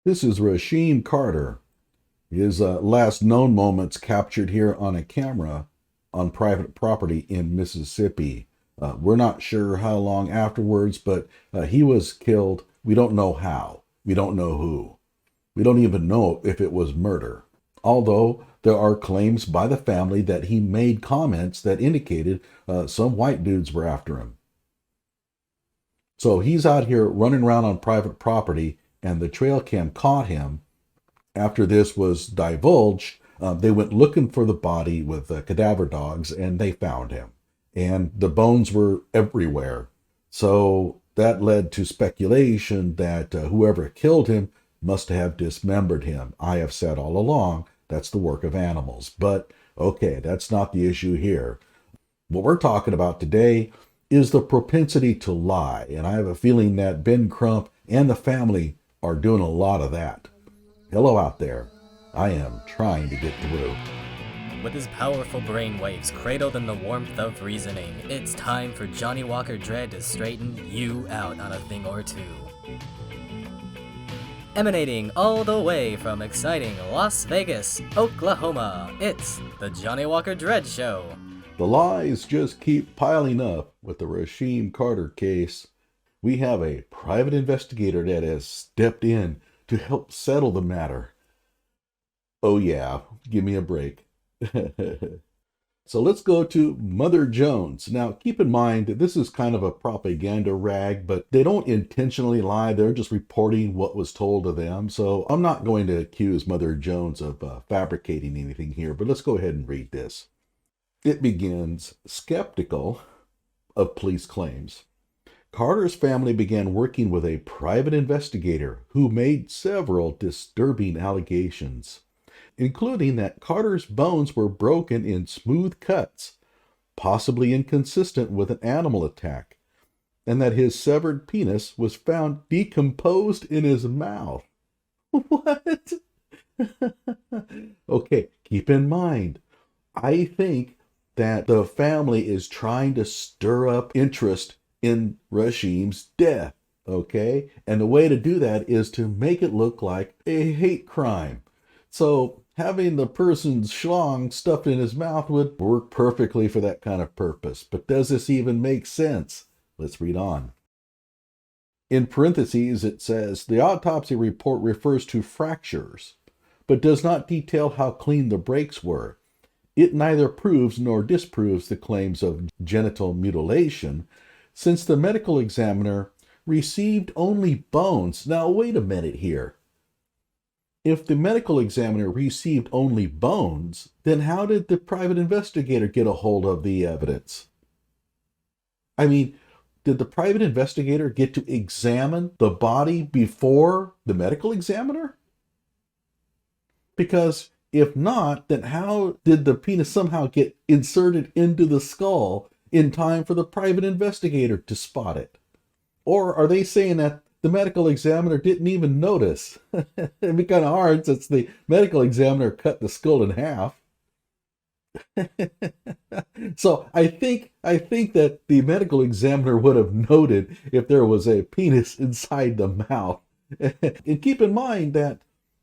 This is Rasheem Carter. His last known moments captured here on a camera on private property in Mississippi. We're not sure how long afterwards, but he was killed. We don't know how. We don't know who. We don't even know if it was murder. Although there are claims by the family that he made comments that indicated some white dudes were after him. So he's out here running around on private property, and the trail cam caught him. After this was divulged, they went looking for the body with cadaver dogs, and they found him. And the bones were everywhere. So that led to speculation that whoever killed him must have dismembered him. I have said all along that's the work of animals. But okay, that's not the issue here. What we're talking about today is the propensity to lie. And I have a feeling that Ben Crump and the family are doing a lot of that. Hello out there. I am trying to get through. With his powerful brainwaves cradled in the warmth of reasoning, it's time for Johnny Walker Dread to straighten you out on a thing or two. Emanating all the way from exciting Las Vegas, Oklahoma, it's the Johnny Walker Dread Show. The lies just keep piling up with the Rasheem Carter case. We have a private investigator that has stepped in to help settle the matter. Oh yeah, give me a break. So let's go to Mother Jones. Now keep in mind that this is kind of a propaganda rag, but they don't intentionally lie. They're just reporting what was told to them. So I'm not going to accuse Mother Jones of fabricating anything here, but let's go ahead and read this. It begins, skeptical of police claims. Carter's family began working with a private investigator who made several disturbing allegations, including that Carter's bones were broken in smooth cuts, possibly inconsistent with an animal attack, and that his severed penis was found decomposed in his mouth. What? Okay, keep in mind, I think that the family is trying to stir up interest in Rasheem's death, okay? And the way to do that is to make it look like a hate crime. So having the person's schlong stuffed in his mouth would work perfectly for that kind of purpose. But does this even make sense? Let's read on. In parentheses, it says, the autopsy report refers to fractures, but does not detail how clean the breaks were. It neither proves nor disproves the claims of genital mutilation, since the medical examiner received only bones. Now, wait a minute here. If the medical examiner received only bones, then how did the private investigator get a hold of the evidence? I mean, did the private investigator get to examine the body before the medical examiner? Because if not, then how did the penis somehow get inserted into the skull in time for the private investigator to spot it? Or are they saying that the medical examiner didn't even notice? It'd be kind of hard since the medical examiner cut the skull in half. So I think that the medical examiner would have noted if there was a penis inside the mouth. And keep in mind that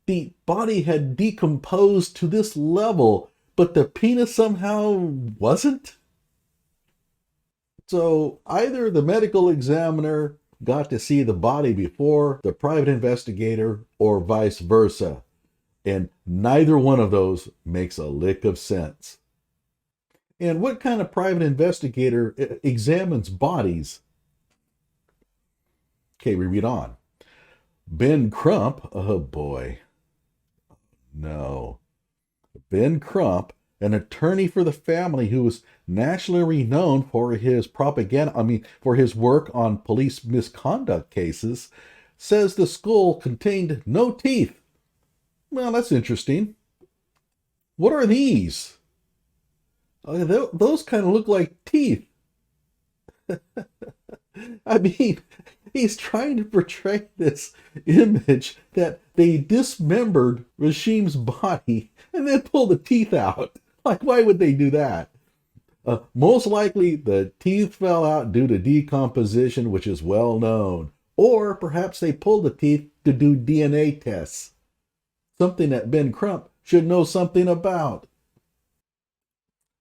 the body had decomposed to this level, but the penis somehow wasn't. So either the medical examiner got to see the body before the private investigator, or vice versa. And neither one of those makes a lick of sense. And what kind of private investigator examines bodies? Okay, we read on. Ben Crump, oh boy. No. Ben Crump, an attorney for the family who was nationally renowned for his for his work on police misconduct cases, says the skull contained no teeth. Well, that's interesting. What are these? Those kind of look like teeth. I mean, he's trying to portray this image that they dismembered Rasheem's body and then pulled the teeth out. Like, why would they do that? Most likely, the teeth fell out due to decomposition, which is well known. Or perhaps they pulled the teeth to do DNA tests. Something that Ben Crump should know something about.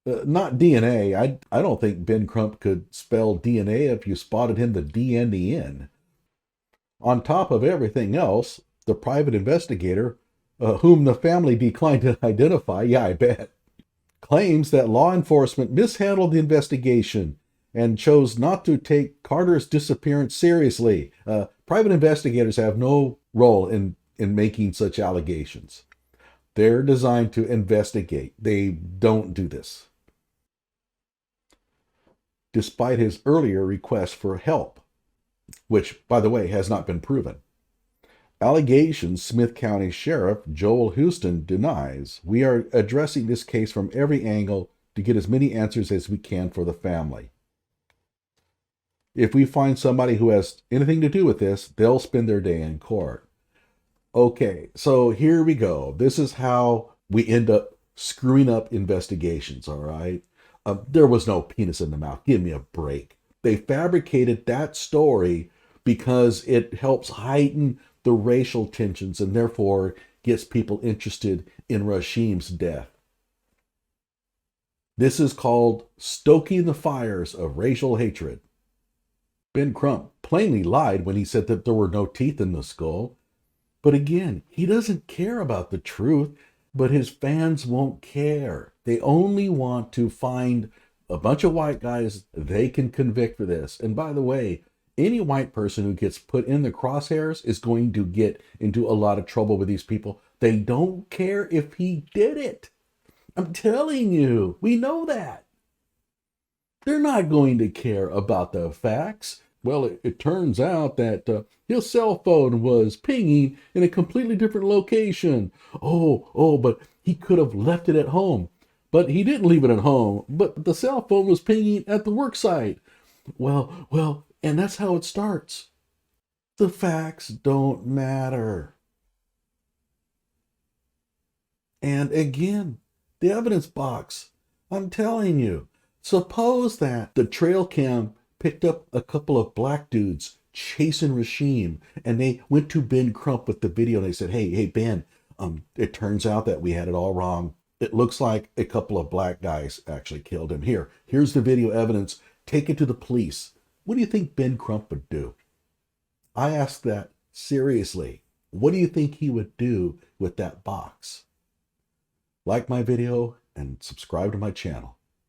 Not DNA. I don't think Ben Crump could spell DNA if you spotted him the D and the N. On top of everything else, the private investigator, whom the family declined to identify, yeah, I bet, claims that law enforcement mishandled the investigation and chose not to take Carter's disappearance seriously. Private investigators have no role in making such allegations. They're designed to investigate. They don't do this. Despite his earlier request for help, which, by the way, has not been proven. Allegations Smith County Sheriff Joel Houston denies. We are addressing this case from every angle to get as many answers as we can for the family. If we find somebody who has anything to do with this, they'll spend their day in court. Okay, so here we go. This is how we end up screwing up investigations, all right? There was no penis in the mouth. Give me a break. They fabricated that story because it helps heighten the racial tensions and therefore gets people interested in Rasheem's death. This is called stoking the fires of racial hatred. Ben Crump plainly lied when he said that there were no teeth in the skull. But again, he doesn't care about the truth, but his fans won't care. They only want to find a bunch of white guys they can convict for this. And by the way, any white person who gets put in the crosshairs is going to get into a lot of trouble with these people. They don't care if he did it. I'm telling you, we know that. They're not going to care about the facts. Well, it turns out that his cell phone was pinging in a completely different location. But he could have left it at home. But he didn't leave it at home. But the cell phone was pinging at the work site. Well, and that's how it starts. The facts don't matter. And again, the evidence box. I'm telling you, suppose that the trail cam picked up a couple of black dudes chasing Rasheem, and they went to Ben Crump with the video and they said, hey, Ben, it turns out that we had it all wrong. It looks like a couple of black guys actually killed him. Here's the video evidence. Take it to the police. What do you think Ben Crump would do? I ask that seriously. What do you think he would do with that box? Like my video and subscribe to my channel.